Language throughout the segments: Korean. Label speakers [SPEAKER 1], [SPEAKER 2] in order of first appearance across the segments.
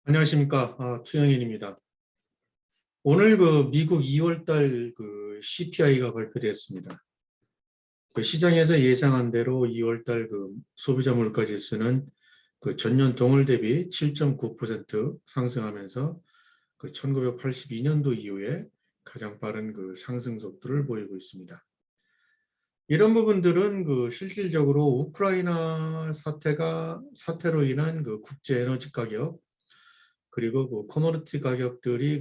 [SPEAKER 1] 안녕하십니까. 투영인입니다. 오늘 미국 2월달 CPI가 발표됐습니다. 시장에서 예상한 대로 2월달 소비자 물가 지수는 전년 동월 대비 7.9% 상승하면서 1982년도 이후에 가장 빠른 상승 속도를 보이고 있습니다. 이런 부분들은 실질적으로 우크라이나 사태로 인한 국제 에너지 가격, 그리고 커머디티 가격들이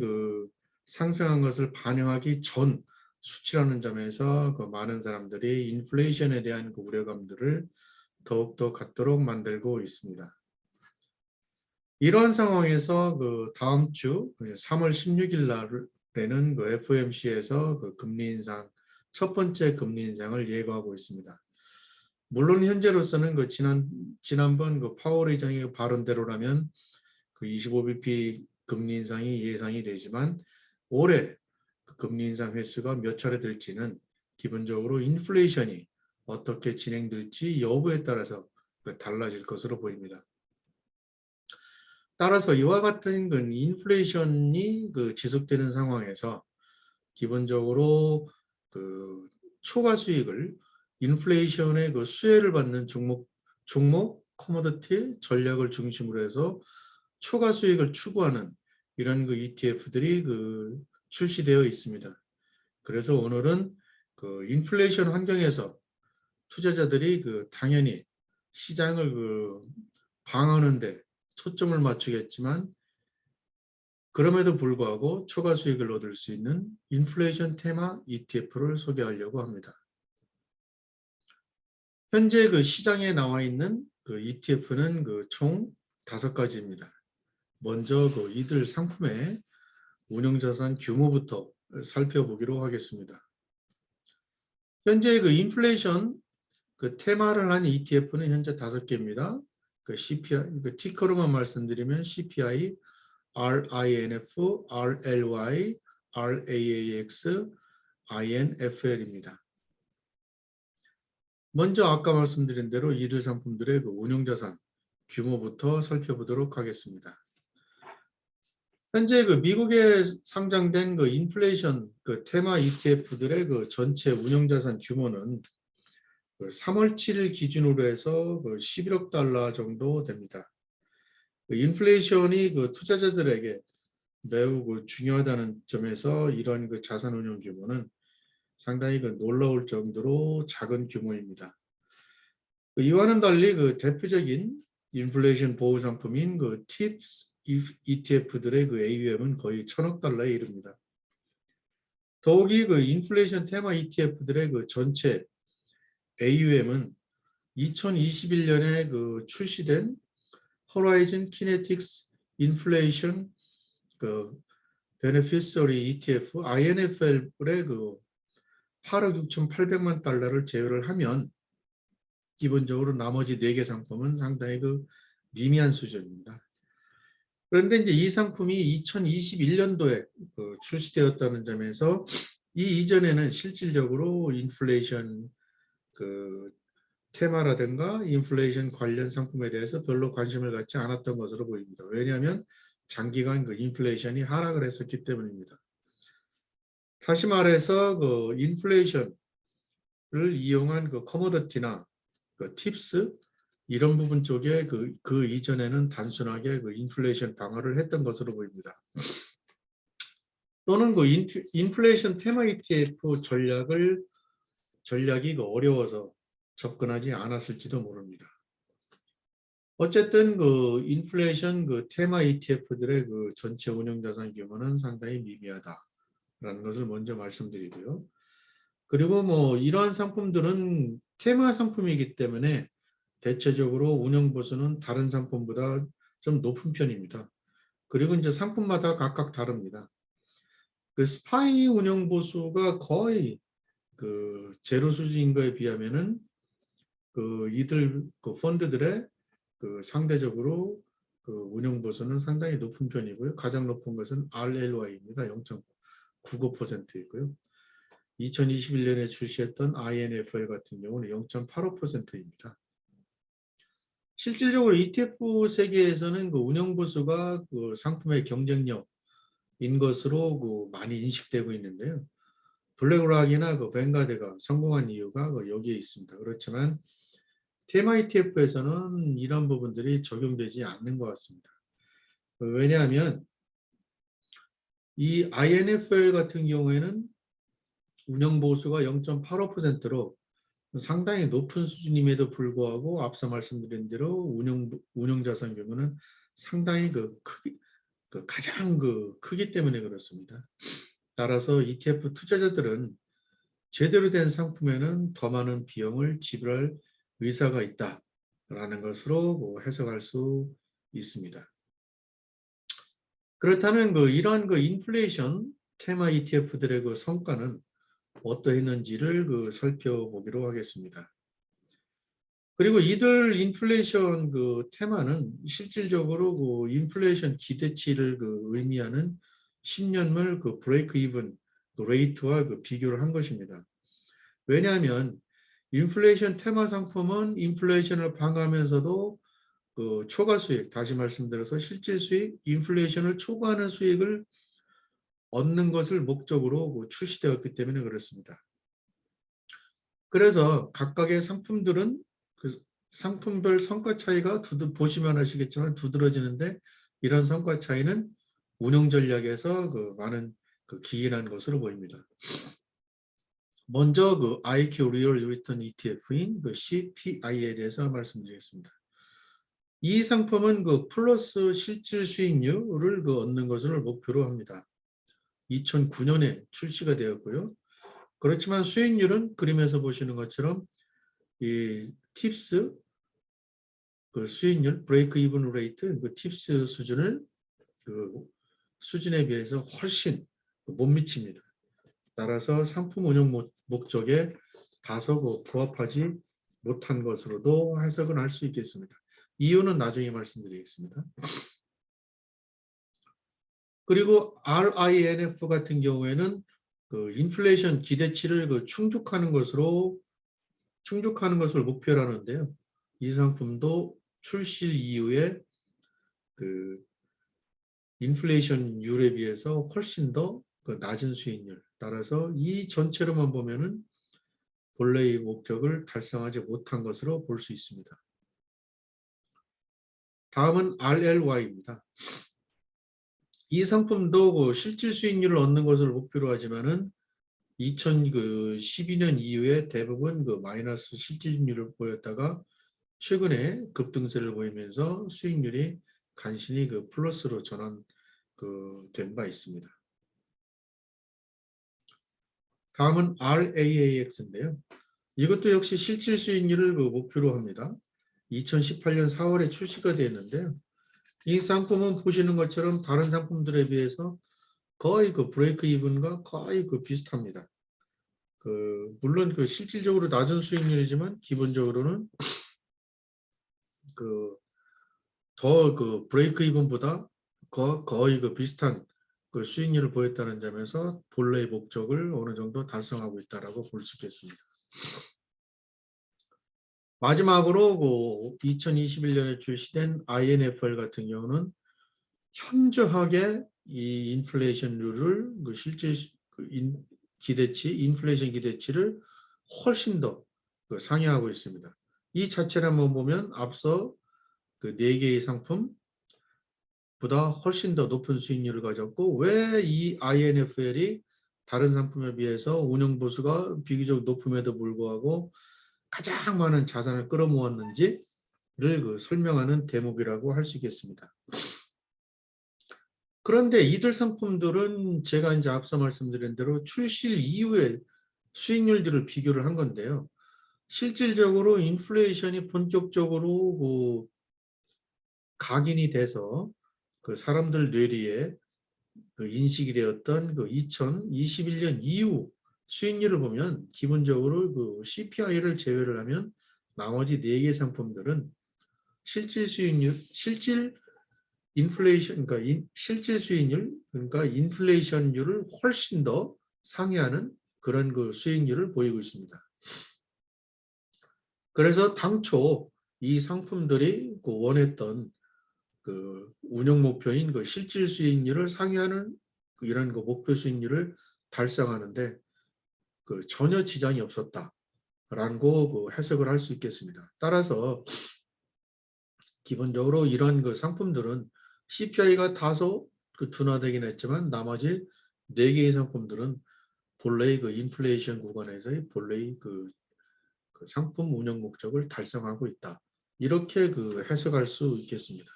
[SPEAKER 1] 상승한 것을 반영하기 전 수치라는 점에서 많은 사람들이 인플레이션에 대한 우려감들을 더욱더 갖도록 만들고 있습니다. 이러한 상황에서 다음 주 3월 16일 날에는 FOMC에서 금리 인상, 첫 번째 금리 인상을 예고하고 있습니다. 물론 현재로서는 지난번 파월 의장의 발언대로라면 25bp 금리 인상이 예상이 되지만 올해 금리 인상 횟수가 몇 차례 될지는 기본적으로 인플레이션이 어떻게 진행될지 여부에 따라서 달라질 것으로 보입니다. 따라서 이와 같은 인플레이션이 지속되는 상황에서 기본적으로 초과 수익을 인플레이션의 수혜를 받는 종목 커머디티 전략을 중심으로 해서 초과 수익을 추구하는 이런 ETF들이 출시되어 있습니다. 그래서 오늘은 인플레이션 환경에서 투자자들이 당연히 시장을 방어하는데 초점을 맞추겠지만 그럼에도 불구하고 초과 수익을 얻을 수 있는 인플레이션 테마 ETF를 소개하려고 합니다. 현재 시장에 나와 있는 ETF는 총 5가지입니다. 먼저 이들 상품의 운용자산 규모부터 살펴보기로 하겠습니다. 현재 인플레이션 테마를 한 ETF는 현재 5개입니다. CPI, 티커로만 말씀드리면 CPI, RINF, RLY, RAAX, INFL입니다. 먼저 아까 말씀드린 대로 이들 상품들의 운용자산 규모부터 살펴보도록 하겠습니다. 현재 미국에 상장된 인플레이션 테마 ETF들의 전체 운용자산 규모는 3월 7일 기준으로 해서 11억 달러 정도 됩니다. 인플레이션이 투자자들에게 매우 중요하다는 점에서 이런 자산 운용 규모는 상당히 놀라울 정도로 작은 규모입니다. 이와는 달리 대표적인 인플레이션 보호 상품인 TIPS ETF들의 AUM은 거의 1,000억 달러에 이릅니다. 더욱이 인플레이션 테마 ETF들의 전체 AUM은 2021년에 출시된 호라이즌 키네틱스 인플레이션 베네피셔리 ETF INFL의 8억 6,800만 달러를 제외를 하면 기본적으로 나머지 4개 상품은 상당히 미미한 수준입니다. 그런데 이제 이 상품이 2021년도에 출시되었다는 점에서 이 이전에는 실질적으로 인플레이션 테마라든가 인플레이션 관련 상품에 대해서 별로 관심을 갖지 않았던 것으로 보입니다. 왜냐하면 장기간 인플레이션이 하락을 했었기 때문입니다. 다시 말해서 인플레이션을 이용한 커머디티나 팁스 이런 부분 쪽에 그 이전에는 단순하게 인플레이션 방어를 했던 것으로 보입니다. 또는 인플레이션 테마 ETF 전략이 어려워서 접근하지 않았을지도 모릅니다. 어쨌든 인플레이션 테마 ETF들의 전체 운용자산 규모는 상당히 미미하다라는 것을 먼저 말씀드리고요. 그리고 이러한 상품들은 테마 상품이기 때문에 대체적으로 운영 보수는 다른 상품보다 좀 높은 편입니다. 그리고 이제 상품마다 각각 다릅니다. 스파이 운영 보수가 거의 제로 수준인 거에 비하면은 이들 펀드들의 상대적으로 운영 보수는 상당히 높은 편이고요. 가장 높은 것은 RLY입니다. 0.95%이고요. 2021년에 출시했던 INFL 같은 경우는 0.85%입니다. 실질적으로 ETF 세계에서는 그 운영보수가 그 상품의 경쟁력인 것으로 그 많이 인식되고 있는데요. 블랙락이나 그 뱅가드가 성공한 이유가 그 여기에 있습니다. 그렇지만 테마 ETF에서는 이런 부분들이 적용되지 않는 것 같습니다. 왜냐하면 이 INFL 같은 경우에는 운영보수가 0.85%로 상당히 높은 수준임에도 불구하고 앞서 말씀드린 대로 운영자산 규모는 상당히 가장 크기 때문에 그렇습니다. 따라서 ETF 투자자들은 제대로 된 상품에는 더 많은 비용을 지불할 의사가 있다라는 것으로 해석할 수 있습니다. 그렇다면 이러한 인플레이션 테마 ETF들의 성과는 어떠했는지를 살펴보기로 하겠습니다. 그리고 이들 인플레이션 테마는 실질적으로 인플레이션 기대치를 의미하는 10년물 브레이크 이븐 레이트와 비교를 한 것입니다. 왜냐하면 인플레이션 테마 상품은 인플레이션을 방어하면서도 초과 수익, 다시 말씀드려서 실질 수익, 인플레이션을 초과하는 수익을 얻는 것을 목적으로 출시되었기 때문에 그렇습니다. 그래서 각각의 상품들은 상품별 성과 차이가 보시면 아시겠지만 두드러지는데 이런 성과 차이는 운영 전략에서 많은 기인한 것으로 보입니다. 먼저 IQ Real Return ETF인 CPI에 대해서 말씀드리겠습니다. 이 상품은 플러스 실질 수익률을 얻는 것을 목표로 합니다. 2009년에 출시가 되었고요. 그렇지만 수익률은 그림에서 보시는 것처럼 이 팁스 수익률 브레이크 이븐 레이트 팁스 수준에 비해서 훨씬 못 미칩니다. 따라서 상품 운영 목적에 다소 부합하지 못한 것으로도 해석을 할 수 있겠습니다. 이유는 나중에 말씀드리겠습니다. 그리고 RINF 같은 경우에는 인플레이션 기대치를 충족하는 것을 목표로 하는데요. 이 상품도 출시 이후에 인플레이션율에 비해서 훨씬 더 낮은 수익률, 따라서 이 전체로만 보면은 본래의 목적을 달성하지 못한 것으로 볼 수 있습니다. 다음은 RLY입니다. 이 상품도 실질 수익률을 얻는 것을 목표로 하지만은 2012년 이후에 대부분 마이너스 실질률을 보였다가 최근에 급등세를 보이면서 수익률이 간신히 플러스로 전환된 바 있습니다. 다음은 RAAX인데요. 이것도 역시 실질 수익률을 목표로 합니다. 2018년 4월에 출시가 되었는데요. 이 상품은 보시는 것처럼 다른 상품들에 비해서 거의 브레이크 이븐과 거의 비슷합니다. 물론 실질적으로 낮은 수익률이지만 기본적으로는 더 브레이크 이븐보다 거의 비슷한 수익률을 보였다는 점에서 본래의 목적을 어느 정도 달성하고 있다라고 볼 수 있겠습니다. 마지막으로 2021년에 출시된 INFL 같은 경우는 현저하게 이 인플레이션율을 실질 인플레이션 기대치를 훨씬 더 상회하고 있습니다. 이 자체를 한번 보면 앞서 4개의 상품보다 훨씬 더 높은 수익률을 가졌고, 왜 이 INFL이 다른 상품에 비해서 운영 보수가 비교적 높음에도 불구하고 가장 많은 자산을 끌어모았는지를 설명하는 대목이라고 할 수 있겠습니다. 그런데 이들 상품들은 제가 이제 앞서 말씀드린 대로 출시 이후에 수익률들을 비교를 한 건데요. 실질적으로 인플레이션이 본격적으로 각인이 돼서 사람들 뇌리에 인식이 되었던 2021년 이후 수익률을 보면 기본적으로 CPI를 제외를 하면 나머지 4개 상품들은 실질 수익률, 실질 인플레이션, 그러니까 실질 수익률, 그러니까 인플레이션율을 훨씬 더 상회하는 그런 수익률을 보이고 있습니다. 그래서 당초 이 상품들이 그 원했던 그 운영 목표인 그 실질 수익률을 상회하는 이런 그 목표 수익률을 달성하는데 그 전혀 지장이 없었다라고 그 해석을 할 수 있겠습니다. 따라서 기본적으로 이런 그 상품들은 CPI가 다소 그 둔화되긴 했지만 나머지 4개의 상품들은 본래의 그 인플레이션 구간에서의 본래의 그 상품 운영 목적을 달성하고 있다. 이렇게 그 해석할 수 있겠습니다.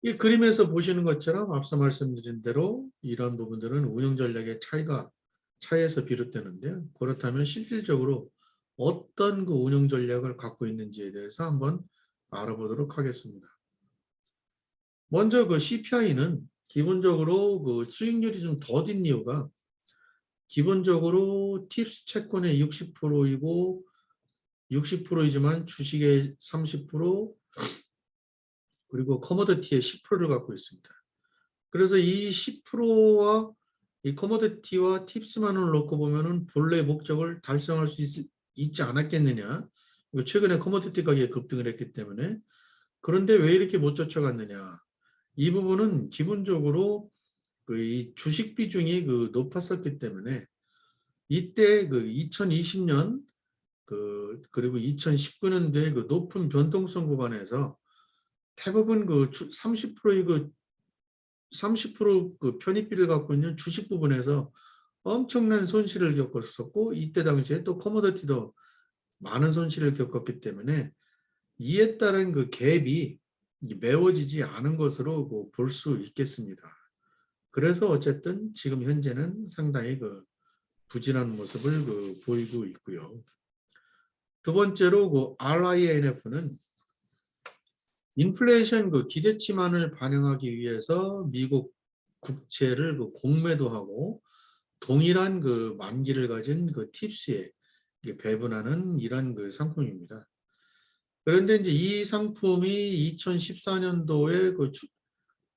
[SPEAKER 1] 이 그림에서 보시는 것처럼 앞서 말씀드린 대로 이런 부분들은 운영 전략의 차이에서 비롯되는데요. 그렇다면 실질적으로 어떤 그 운영 전략을 갖고 있는지에 대해서 한번 알아보도록 하겠습니다. 먼저 그 CPI는 기본적으로 그 수익률이 좀 더딘 이유가 기본적으로 팁스 채권의 60%이고 60%이지만 주식의 30% 그리고 커머디티의 10%를 갖고 있습니다. 그래서 이 10%와 이 커머디티와 팁스만을 놓고 보면은 본래 목적을 달성할 수 있지 않았겠느냐. 최근에 커머디티 가격이 급등을 했기 때문에. 그런데 왜 이렇게 못 쫓아갔느냐. 이 부분은 기본적으로 이 주식 비중이 높았었기 때문에 이때 2020년 그리고 2019년도에 높은 변동성 구간에서 대부분 30%의 30% 편입비를 갖고 있는 주식 부분에서 엄청난 손실을 겪었었고 이때 당시에 또 커머디티도 많은 손실을 겪었기 때문에 이에 따른 갭이 메워지지 않은 것으로 볼 수 있겠습니다. 그래서 어쨌든 지금 현재는 상당히 부진한 모습을 보이고 있고요. 두 번째로 RINF는 인플레이션 기대치만을 반영하기 위해서 미국 국채를 공매도하고 동일한 만기를 가진 팁스에 배분하는 이런 상품입니다. 그런데 이제 이 상품이 2014년도에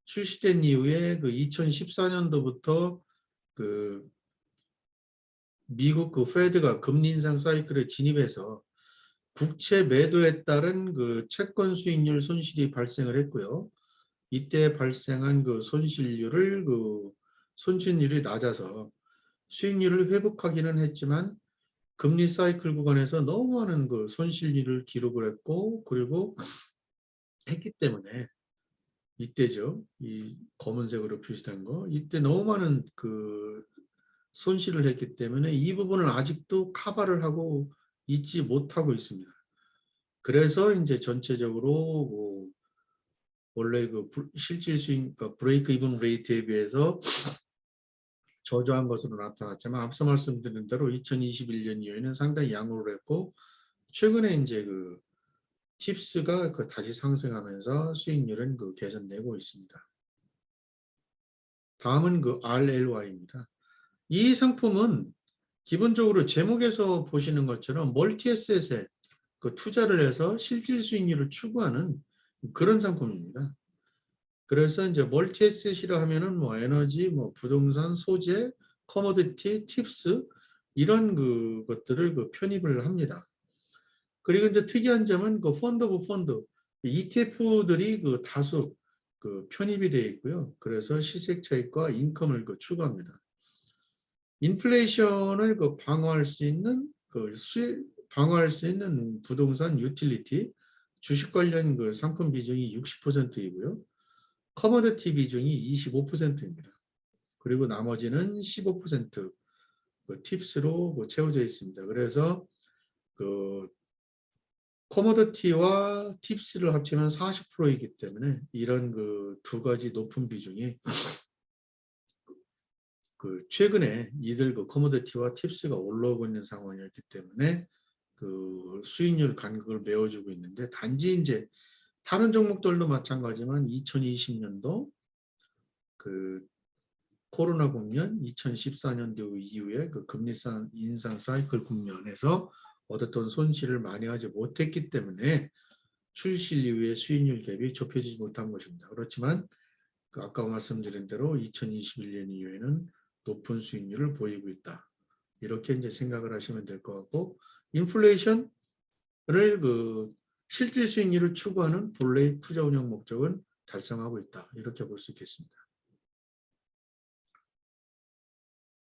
[SPEAKER 1] 출시된 이후에 2014년도부터 미국 페드가 금리 인상 사이클에 진입해서 국채 매도에 따른 채권 수익률 손실이 발생을 했고요. 이때 발생한 손실률이 낮아서 수익률을 회복하기는 했지만 금리 사이클 구간에서 너무 많은 손실률을 기록을 했고 그리고 했기 때문에 이때죠. 이 검은색으로 표시된 거. 이때 너무 많은 손실을 했기 때문에 이 부분을 아직도 커버를 하고 있지 못하고 있습니다. 그래서 이제 전체적으로 원래 실질 수익, 브레이크 이븐 레이트에 비해서 저조한 것으로 나타났지만 앞서 말씀드린 대로 2021년 이후에는 상당히 양호를 했고 최근에 이제 팁스가 다시 상승하면서 수익률은 개선되고 있습니다. 다음은 RLY입니다. 이 상품은 기본적으로 제목에서 보시는 것처럼 멀티에셋에 투자를 해서 실질 수익률을 추구하는 그런 상품입니다. 그래서 이제 멀티에셋이라 하면은 에너지, 부동산, 소재, 커머디티, 팁스 이런 것들을 편입을 합니다. 그리고 이제 특이한 점은 펀드 오브 펀드 ETF들이 다수 편입이 되어 있고요. 그래서 시세 차익과 인컴을 추구합니다. 인플레이션을 방어할 수 있는 방어할 수 있는 부동산 유틸리티 주식 관련 상품 비중이 60%이고요. 커머디티 비중이 25%입니다. 그리고 나머지는 15% 팁스로 채워져 있습니다. 그래서 커머디티와 팁스를 합치면 40%이기 때문에 이런 두 가지 높은 비중이 최근에 이들 커머디티와 팁스가 올라오고 있는 상황이었기 때문에 수익률 간극을 메워주고 있는데 단지 이제 다른 종목들도 마찬가지지만 2020년도 코로나 국면 2014년도 이후에 금리 인상 사이클 국면에서 얻었던 손실을 만회하지 못했기 때문에 출시 이후에 수익률 갭이 좁혀지지 못한 것입니다. 그렇지만 아까 말씀드린 대로 2021년 이후에는 높은 수익률을 보이고 있다. 이렇게 이제 생각을 하시면 될 것 같고 인플레이션 그 실질 수익률을 추구하는 본래의 투자 운영 목적은 달성하고 있다. 이렇게 볼 수 있겠습니다.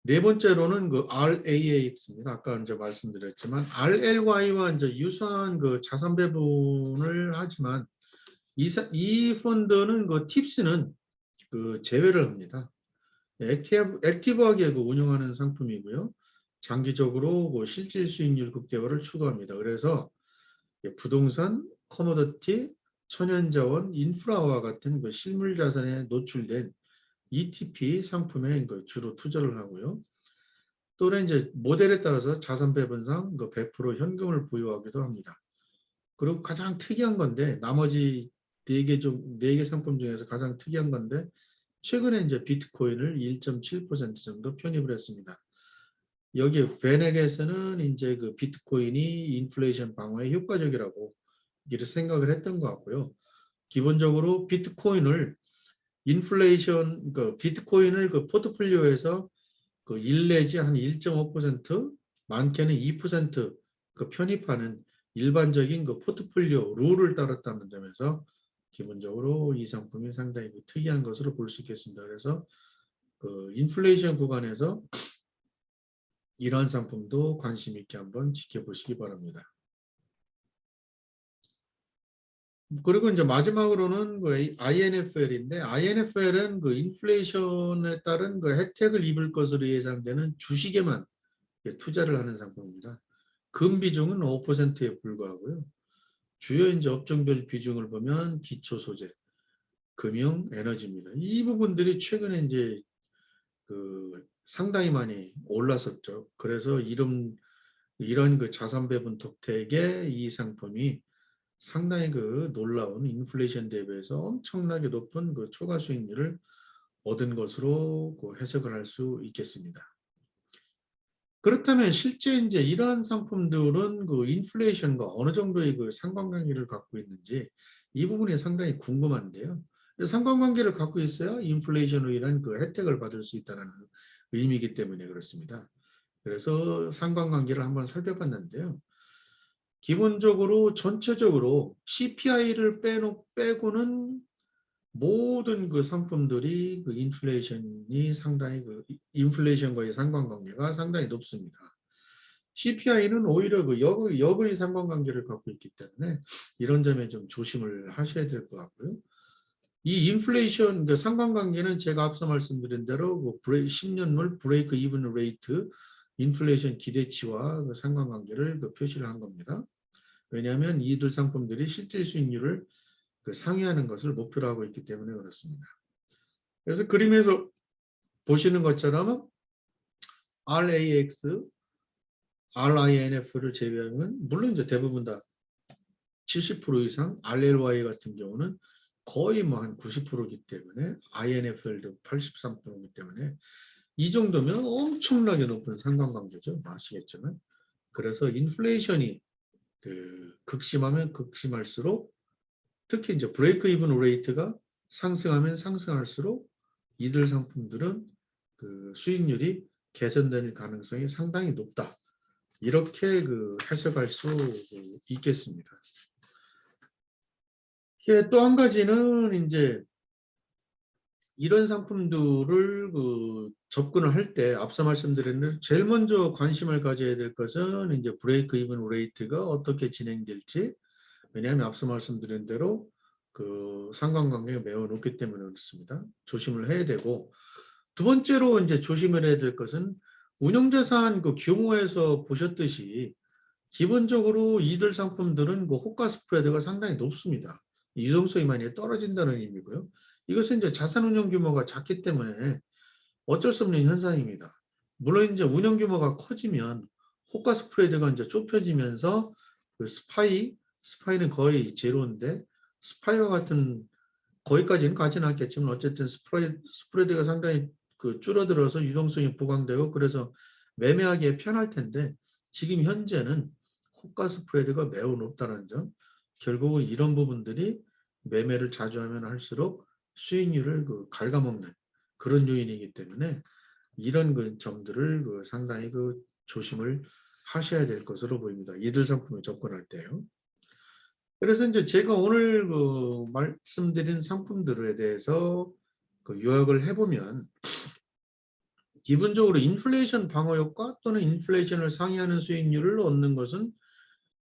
[SPEAKER 1] 네 번째로는 그 RAAX입니다. 아까 이제 말씀드렸지만 RLY와 이제 유사한 그 자산 배분을 하지만 이 펀드는 그 팁스는 그 제외를 합니다. 액티브하게 그 운영하는 상품이고요. 장기적으로 그 실질 수익률 극대화를 추구합니다. 그래서 부동산, 커머더티, 천연자원, 인프라와 같은 그 실물 자산에 노출된 ETP 상품에 그 주로 투자를 하고요. 또는 이제 모델에 따라서 자산 배분상 그 100% 현금을 보유하기도 합니다. 그리고 가장 특이한 건데 나머지 네 개 상품 중에서 가장 특이한 건데 최근에 이제 비트코인을 1.7% 정도 편입을 했습니다. 여기 베넥에서는 이제 그 비트코인이 인플레이션 방어에 효과적이라고 이렇게 생각을 했던 것 같고요. 기본적으로 비트코인을 비트코인을 그 포트폴리오에서 그 1 내지 한 1.5% 많게는 2% 편입하는 일반적인 그 포트폴리오 룰을 따랐다는 점에서 기본적으로 이 상품이 상당히 특이한 것으로 볼 수 있겠습니다. 그래서 그 인플레이션 구간에서 이러한 상품도 관심 있게 한번 지켜보시기 바랍니다. 그리고 이제 마지막으로는 그 INFL인데 INFL은 그 인플레이션에 따른 그 혜택을 입을 것으로 예상되는 주식에만 투자를 하는 상품입니다. 금 비중은 5%에 불과하고요. 주요 이제 업종별 비중을 보면 기초 소재, 금융, 에너지입니다. 이 부분들이 최근에 이제 그 상당히 많이 올랐었죠. 그래서 이런 그 자산 배분 덕택에 이 상품이 상당히 그 놀라운 인플레이션 대비해서 엄청나게 높은 그 초과 수익률을 얻은 것으로 그 해석을 할 수 있겠습니다. 그렇다면 실제 이제 이러한 상품들은 그 인플레이션과 어느 정도의 그 상관관계를 갖고 있는지 이 부분이 상당히 궁금한데요. 상관관계를 갖고 있어야 인플레이션으로 인한 그 혜택을 받을 수 있다는 의미이기 때문에 그렇습니다. 그래서 상관관계를 한번 살펴봤는데요. 기본적으로 전체적으로 CPI를 빼고는 모든 그 상품들이 그 인플레이션이 상당히 인플레이션과의 상관관계가 상당히 높습니다. CPI는 오히려 그 역의 상관관계를 갖고 있기 때문에 이런 점에 좀 조심을 하셔야 될 것 같고요. 이 인플레이션 그 상관관계는 제가 앞서 말씀드린 대로 그 10년물 브레이크 이븐 레이트 인플레이션 기대치와 그 상관관계를 그 표시를 한 겁니다. 왜냐하면 이들 상품들이 실질 수익률을 그 상회하는 것을 목표로 하고 있기 때문에 그렇습니다. 그래서 그림에서 보시는 것처럼 RAX, RINF를 제외하면 물론 이제 대부분 다 70% 이상, RLY 같은 경우는 거의 뭐 한 90%이기 때문에 INFL도 83%이기 때문에 이 정도면 엄청나게 높은 상관관계죠. 아시겠지만. 그래서 인플레이션이 그 극심하면 극심할수록 특히 이제 브레이크 이븐 레이트가 상승하면 상승할수록 이들 상품들은 그 수익률이 개선되는 가능성이 상당히 높다. 이렇게 그 해석할 수 있겠습니다. 또 한 가지는 이제 이런 상품들을 그 접근을 할 때 앞서 말씀드린 대로 제일 먼저 관심을 가져야 될 것은 이제 브레이크 이븐 레이트가 어떻게 진행될지. 왜냐하면 앞서 말씀드린 대로 그 상관관계가 매우 높기 때문에 그렇습니다. 조심을 해야 되고 두 번째로 이제 조심을 해야 될 것은 운용자산 그 규모에서 보셨듯이 기본적으로 이들 상품들은 그 호가 스프레드가 상당히 높습니다. 유동성이 많이 떨어진다는 의미고요. 이것은 이제 자산 운용 규모가 작기 때문에 어쩔 수 없는 현상입니다. 물론 이제 운용 규모가 커지면 호가 스프레드가 이제 좁혀지면서 그 스파이는 거의 제로인데 스파이와 같은 거기까지는 가지는 않겠지만 어쨌든 스프레드가 상당히 그 줄어들어서 유동성이 보강되고 그래서 매매하기에 편할 텐데 지금 현재는 호가 스프레드가 매우 높다는 점, 결국은 이런 부분들이 매매를 자주 하면 할수록 수익률을 그 갉아먹는 그런 요인이기 때문에 이런 그 점들을 그 상당히 그 조심을 하셔야 될 것으로 보입니다. 이들 상품에 접근할 때요. 그래서 이제 제가 오늘 그 말씀드린 상품들에 대해서 그 요약을 해보면 기본적으로 인플레이션 방어 효과 또는 인플레이션을 상회하는 수익률을 얻는 것은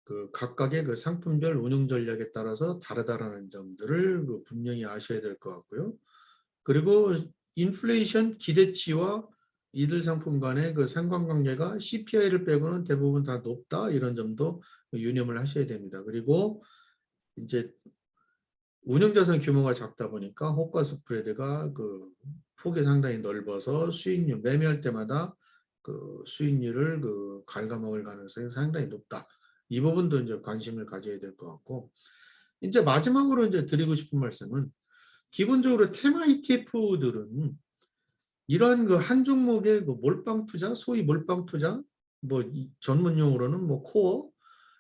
[SPEAKER 1] 그 각각의 그 상품별 운용 전략에 따라서 다르다라는 점들을 그 분명히 아셔야 될 것 같고요. 그리고 인플레이션 기대치와 이들 상품 간의 그 상관관계가 CPI를 빼고는 대부분 다 높다 이런 점도 유념을 하셔야 됩니다. 그리고 이제 운영자산 규모가 작다 보니까 호가 스프레드가 그 폭이 상당히 넓어서 수익률 매매할 때마다 그 수익률을 그 갉아먹을 가능성이 상당히 높다. 이 부분도 이제 관심을 가져야 될 것 같고 이제 마지막으로 이제 드리고 싶은 말씀은 기본적으로 테마 ETF들은 이러한 그 한 종목의 그 몰빵 투자, 소위 몰빵 투자, 뭐 전문 용어로는 뭐 코어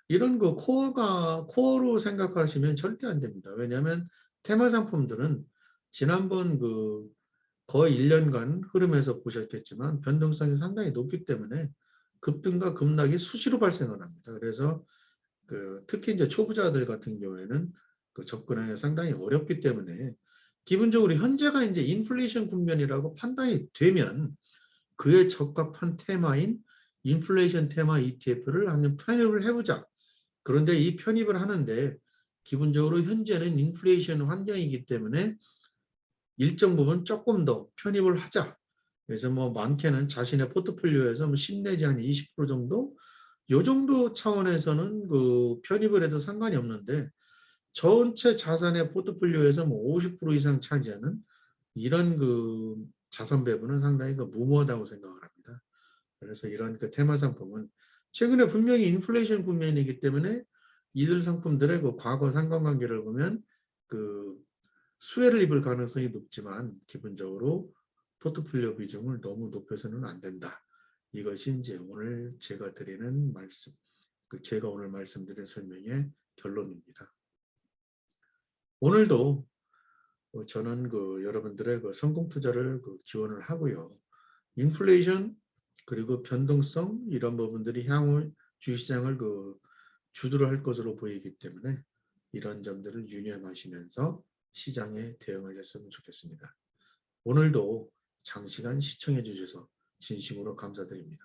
[SPEAKER 1] 이런 거 코어로 생각하시면 절대 안 됩니다. 왜냐하면 테마 상품들은 지난번 그 거의 1년간 흐름에서 보셨겠지만 변동성이 상당히 높기 때문에 급등과 급락이 수시로 발생을 합니다. 그래서 그 특히 이제 초보자들 같은 경우에는 그 접근하기가 상당히 어렵기 때문에 기본적으로 현재가 이제 인플레이션 국면이라고 판단이 되면 그에 적합한 테마인 인플레이션 테마 ETF를 한번 편입을 해보자. 그런데 이 편입을 하는데 기본적으로 현재는 인플레이션 환경이기 때문에 일정 부분 조금 더 편입을 하자. 그래서 뭐 많게는 자신의 포트폴리오에서 뭐 10 내지 한 20% 정도 요 정도 차원에서는 그 편입을 해도 상관이 없는데 전체 자산의 포트폴리오에서 뭐 50% 이상 차지하는 이런 그 자산 배분은 상당히 그 무모하다고 생각을 합니다. 그래서 이런 그 테마 상품은 최근에 분명히 인플레이션 국면이기 때문에 이들 상품들의 그 과거 상관관계를 보면 그 수혜를 입을 가능성이 높지만 기본적으로 포트폴리오 비중을 너무 높여서는 안 된다. 이것이 이제 오늘 제가 드리는 말씀, 제가 오늘 말씀드린 설명의 결론입니다. 오늘도 저는 그 여러분들의 그 성공 투자를 그 기원을 하고요. 인플레이션 그리고 변동성 이런 부분들이 향후 주식시장을 그 주도를 할 것으로 보이기 때문에 이런 점들을 유념하시면서 시장에 대응하셨으면 좋겠습니다. 오늘도 장시간 시청해 주셔서 진심으로 감사드립니다.